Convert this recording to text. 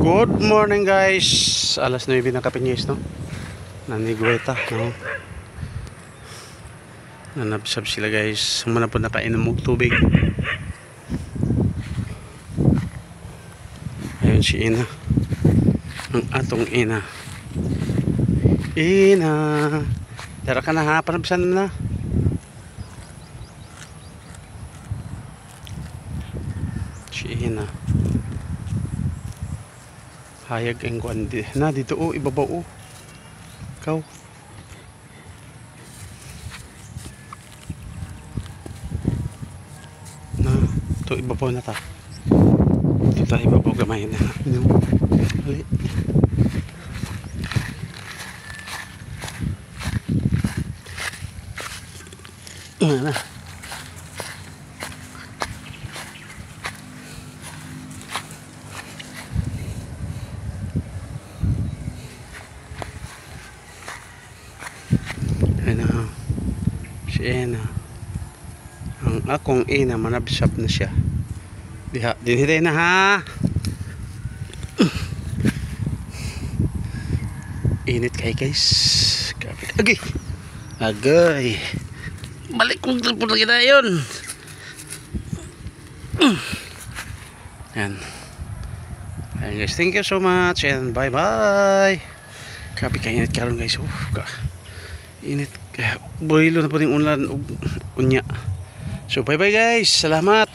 Good morning guys. Alas 9 na kapinyes no. Nanigueta no. Nanabsab sila guys. Muna po nakainom ng tubig. Ayun si Ina. Ang atong Ina. Ina. Tara ka na ha. Panabisan na. Si Ina. Hayag ang kuan na dito oh, ibabaw oh. Ikaw. Na, to ibabaw na ta. Dito tayo ibabaw gamay na. Ali. Na. Ano, si Ina. Ang akong Ina manabsap na siya. Diha, dinhitay na ha. Init kay guys. Agay. Agay. Balik kong telepon lagi na yun. Yan. Ayan guys, thank you so much and bye bye. Grabe ka init karon guys. Init kaya boilo na po ning ulan unya. So bye bye guys, salamat.